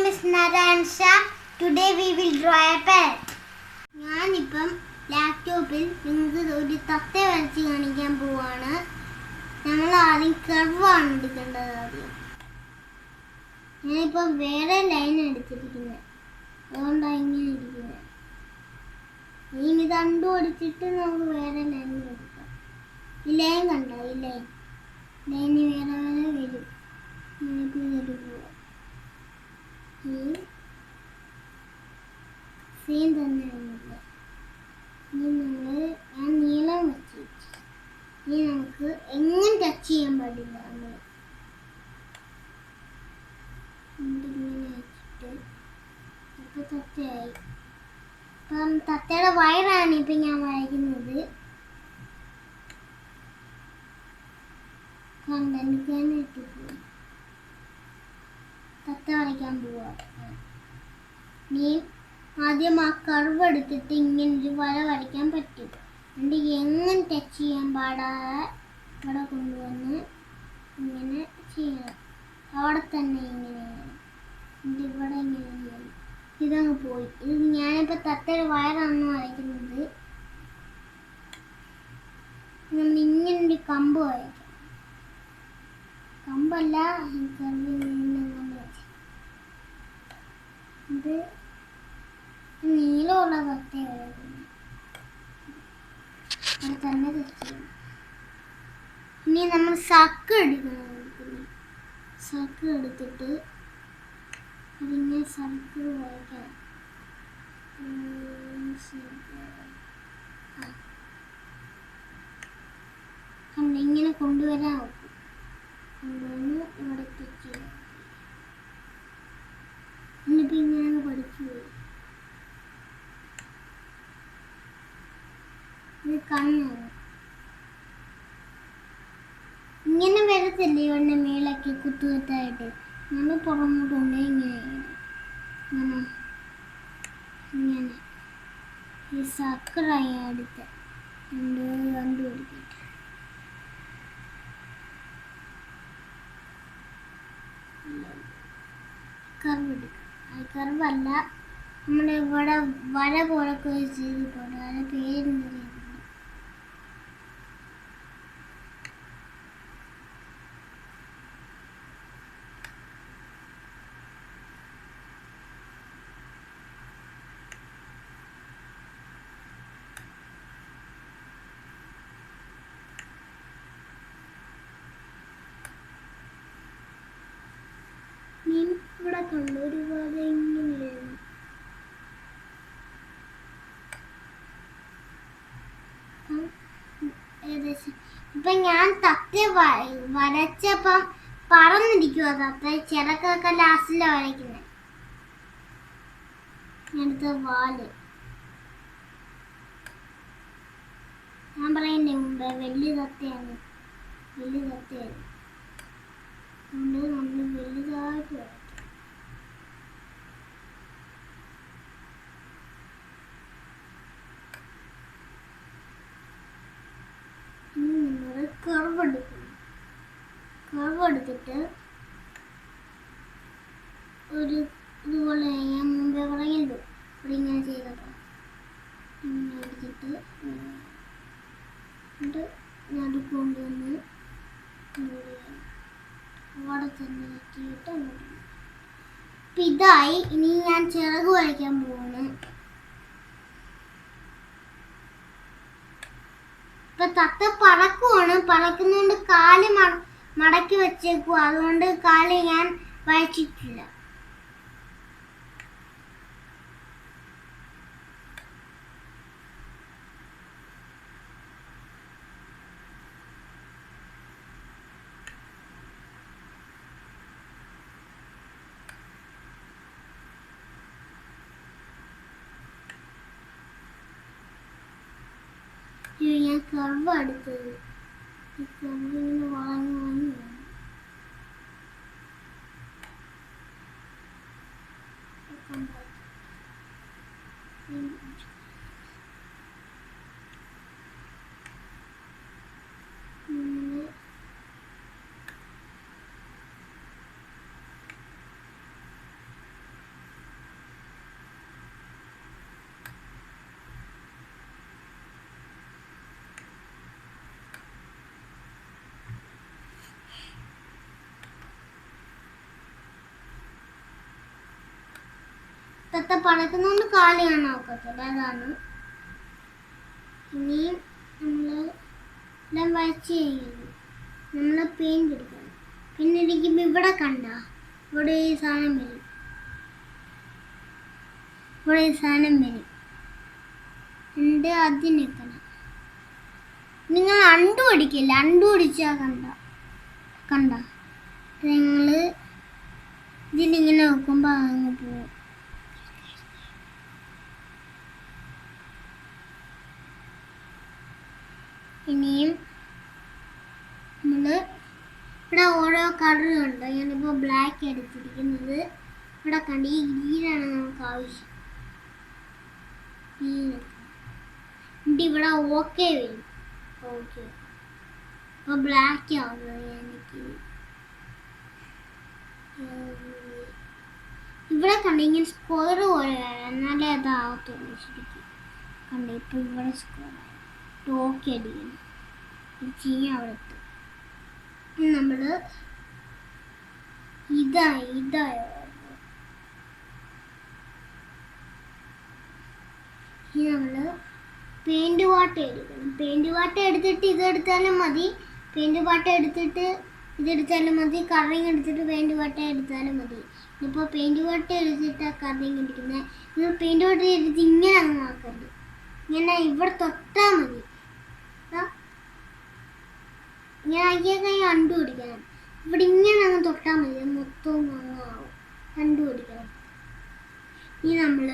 name is Narayan. Today we will draw a parrot. ഞാനിപ്പം ലാപ്ടോപ്പിൽ നിങ്ങൾക്ക് ഒരു തത്ത വരച്ച് കാണിക്കാൻ പോവാണ്. നമ്മൾ ആദ്യം കർവാണ് എടുക്കേണ്ടത്. ഞാനിപ്പോൾ വേറെ ലൈൻ എടുത്തിരിക്കുന്നത്, അതുകൊണ്ടാണ് ഇങ്ങനെ ഇരിക്കുന്നത്. ഇനി ഇത് കണ്ടുപിടിച്ചിട്ട് നമുക്ക് വേറെ ലൈൻ എടുക്കാം. ഈ ലൈൻ കണ്ടോ? ഈ ലൈന് വേറെ വേറെ വരും. ഞാനിപ്പോൾ ഇതൊരു പോവാം. സെയിം തന്നെയാണുള്ളത്. ഇനി നമ്മൾ ഞാൻ നീളം വെച്ച് ഇനി നമുക്ക് എങ്ങനെ ടച്ച് ചെയ്യാൻ പാടില്ല. നമ്മൾ ഇങ്ങനെ വെച്ചിട്ട് ഇപ്പോൾ തത്തയായി. ഇപ്പം തത്തയുടെ വയറാണ് ഇപ്പം ഞാൻ വരയ്ക്കുന്നത്. കണ്ടെനിക്കാനായിട്ട് പോയി തത്ത വരയ്ക്കാൻ പോവാ. നീ ആദ്യം ആ കർവ് എടുത്തിട്ട് ഇങ്ങനൊരു വര വരയ്ക്കാൻ പറ്റും. എന്നിട്ട് എങ്ങനെ ടച്ച് ചെയ്യാൻ പാടാതെ ഇവിടെ കൊണ്ടുവന്ന് ഇങ്ങനെ ചെയ്യണം. അവിടെ തന്നെ ഇങ്ങനെ എന്നിട്ട് ഇവിടെ ഇങ്ങനെ ചെയ്യണം. ഇതങ്ങ് പോയി. ഇത് ഞാനിപ്പോൾ തത്തയുടെ വയറാണ് വരയ്ക്കുന്നത്. നമ്മൾ ഇങ്ങനൊരു കമ്പ് വരയ്ക്കാം. കമ്പല്ല, ഇത് നീളമുള്ള തത്ത തന്നെ തെറ്റ്. ഇനി നമ്മൾ സക്ക് എടുക്കണം. സക്ക് എടുത്തിട്ട് അതിങ്ങനെ സർക്കിൾ വരയ്ക്കാം. ഇങ്ങനെ കൊണ്ടുവരാൻ നോക്കും. കൊണ്ടുവന്ന് ഇവിടെ തെറ്റ് ചെയ്യാം. എന്നിട്ട് ഇങ്ങനെ പഠിച്ചു പോയി. ഇത് കണ്ണാണ്. ഇങ്ങനെ വരത്തില്ലേ ഇവിടെ മേളൊക്കെ കുത്തുകുത്തായിട്ട്. നമ്മൾ പുറമോട്ടുണ്ട് ഇങ്ങനെ ഇങ്ങനെ ഈ സക്കറായി അടുത്ത കണ്ടുപിടിക്കട്ടെ. കർവ് എടുക്കാം. അത് കർവല്ല, നമ്മുടെ ഇവിടെ വര പോലൊക്കെ ചെയ്ത് പോട്ടെ. അതിൻ്റെ പേരെന്ത് ചെയ്യുന്നത്? ഇവിടെ കണ്ടു ഒരുപാട് ഇങ്ങനെയാണ്. ഏകദേശം ഇപ്പൊ ഞാൻ തത്ത വരച്ചപ്പം പറന്നിരിക്കുവോ തത്ത. ചിറകൊക്കെ ലാസ്റ്റിലാണ് വരയ്ക്കുന്നത്. അടുത്ത വാല് ഞാൻ പറയുന്നേ മുമ്പേ വലിയ തത്തയാണ്. അതുകൊണ്ട് നമ്മൾ വലുതായിട്ട് വരയ്ക്കും. കർവ് എടുക്കണം. കർവ് എടുത്തിട്ട് ഒരു ഇതുപോലെ ഞാൻ മുമ്പേ പറയല്ലോ ഇവിടെ ഇങ്ങനെ ചെയ്തപ്പോൾ ഇങ്ങനെ എടുത്തിട്ട് എന്നിട്ട് നടുക്ക് കൊണ്ടുവന്ന് അവിടെ തന്നെ വെച്ചിട്ട് അങ്ങോട്ട്. ഇപ്പം ഇതായി. ഇനി ഞാൻ ചിറക് വരയ്ക്കാൻ പോവാണ്. ഇപ്പൊ തത്ത പറക്കുവാണ്. പറക്കുന്നോണ്ട് കാല് മടക്കി വെച്ചേക്കുവാ. അതുകൊണ്ട് കാല് ഞാൻ വരച്ചിട്ടില്ല. ഞാൻ കർവ് എടുത്തത്. ഈ കർവ് ഇങ്ങനെ വളഞ്ഞു തത്ത പറക്കുന്നോണ്ട് കാല് കാണാൻ ഒക്കത്തില്ല, അതാണ്. ഇനി നമ്മൾ എല്ലാം വരച്ച് കഴിയുന്നു. നമ്മൾ പെയിന്റ് എടുക്കണം. പിന്നെ ഇരിക്കുമ്പോൾ ഇവിടെ കണ്ട ഇവിടെ ഈ സാധനം വരും, ഇവിടെ ഈ സാധനം വരും. എന്നിട്ട് അതിൽ നിൽക്കണം. നിങ്ങൾ അണ്ടു അടിക്കില്ല, അണ്ടു അടിച്ചാൽ കണ്ട നിങ്ങൾ ഇതിലിങ്ങനെ നോക്കുമ്പോൾ അങ്ങ് പോകും. ഇനിയും നമ്മൾ ഇവിടെ ഓരോ കളറുണ്ട്. ഞാനിപ്പോൾ ബ്ലാക്ക് എടുത്തിരിക്കുന്നത്. ഇവിടെ കണ്ട് ഈ ഗ്രീനാണ് നമുക്ക് ആവശ്യം. എന്നിട്ട് ഇവിടെ ഓക്കെ വരും. ഓക്കെ അപ്പോൾ ബ്ലാക്ക് ആവുന്നത് എനിക്ക് ഇവിടെ കണ്ട ഇങ്ങനെ സ്ക്വയർ പോലെ എന്നാലേ അതാവത്തുള്ളൂ ശരിക്കും. കണ്ട ഇപ്പോൾ ഇവിടെ സ്ക്വയർ ഓക്കെ അടിക്കണം. ചെയ്യാൻ അവിടെത്തും. നമ്മൾ ഇതായോ ഇനി നമ്മൾ പെയിന്റ് വാട്ട എടുക്കണം. പെയിന്റ് വാട്ട എടുത്തിട്ട് ഇതെടുത്താലും മതി, പെയിന്റ് വാട്ട എടുത്തിട്ട് ഇതെടുത്താലും മതി, കറിങ് എടുത്തിട്ട് പെയിന്റ് വാട്ട എടുത്താലും മതി. ഇപ്പോൾ പെയിന്റ് വാട്ട എടുത്തിട്ട് കറിങ് എടുക്കുന്നത്. നിങ്ങൾ പെയിന്റ് വാട്ട എടുത്ത് ഇങ്ങനെ അങ്ങ് ആക്കരുത്, ഇങ്ങനെ ഇവിടെ തൊട്ടാൽ മതി. ഇങ്ങനെ ആക്കിയാൽ അണ്ടു പിടിക്കണം. ഇവിടെ ഇങ്ങനെ അങ്ങ് തൊട്ടാൽ മതി, മൊത്തവും അങ്ങാവും. അണ്ടു പിടിക്കണം. ഇനി നമ്മൾ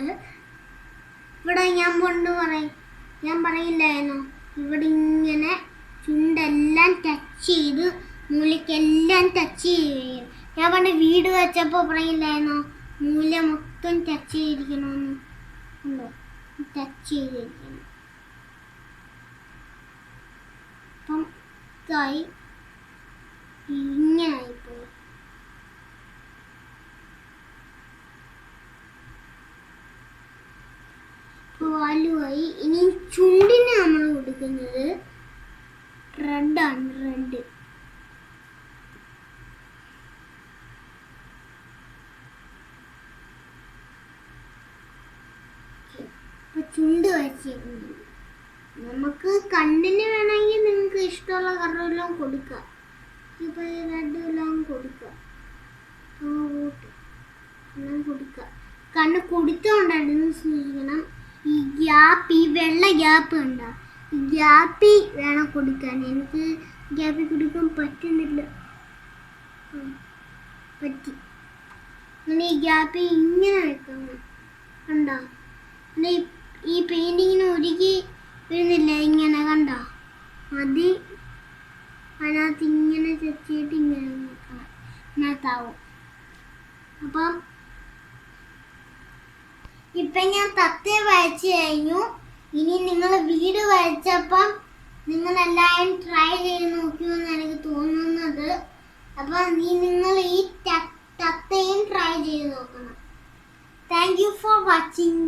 ഇവിടെ ഞാൻ പറയില്ലായിരുന്നോ, ഇവിടെ ഇങ്ങനെ ചുണ്ടെല്ലാം ടച്ച് ചെയ്ത് മൂലക്കെല്ലാം ടച്ച് ചെയ്യും. ഞാൻ പണ്ട് വീട് വെച്ചപ്പോൾ പറയില്ലായിരുന്നോ, മൂല മൊത്തം ടച്ച് ചെയ്തിരിക്കണമെന്ന്. ഉണ്ടോ, ടച്ച് ചെയ്തിരിക്കണം. അപ്പം ഇതായി ഇങ്ങനെ ആയിപ്പോയി. വാലുവായി. ഇനി ചുണ്ടിന് നമ്മൾ കൊടുക്കുന്നത് റെഡാണ്. റെഡ് ചുണ്ട് വരച്ചിരിക്കുന്നു. നമുക്ക് കണ്ണിന് വേണമെങ്കിൽ നിങ്ങൾക്ക് ഇഷ്ടമുള്ള കളറെല്ലാം കൊടുക്കാം. ഇപ്പോൾ റെഡ് എല്ലാം കൊടുക്കാം, എല്ലാം കൊടുക്കാം. കണ്ണ് കൊടുത്തോണ്ടാണ് സൂക്ഷിക്കണം. ഈ ഗ്യാപ്പ്, ഈ വെള്ള ഗ്യാപ്പ് കണ്ട, ഈ ഗ്യാപ്പിൽ വേണം കൊടുക്കാൻ. എനിക്ക് ഗ്യാപ്പിൽ കൊടുക്കാൻ പറ്റുന്നില്ല. പറ്റി അങ്ങനെ ഈ ഗ്യാപ്പിൽ ഇങ്ങനെ വെക്കണം. കണ്ടോ, പിന്നെ ഈ പെയിൻറ്റിങ്ങിന് ഒരുക്കി വരുന്നില്ല, ഇങ്ങനെ കണ്ടോ, അത് അതിനകത്ത് ഇങ്ങനെ ചെച്ചിട്ട് ഇങ്ങനെ നോക്കണം, ഇതിനകത്താവും. അപ്പം ഇപ്പം ഞാൻ തത്തയെ വരച്ച് കഴിഞ്ഞു. ഇനി നിങ്ങൾ വീട് വരച്ചപ്പം നിങ്ങളെല്ലാവരും ട്രൈ ചെയ്ത് നോക്കുമെന്ന് എനിക്ക് തോന്നുന്നത്. അപ്പം നിങ്ങൾ ഈ തത്തയും ട്രൈ ചെയ്ത് നോക്കണം. Thank you for watching.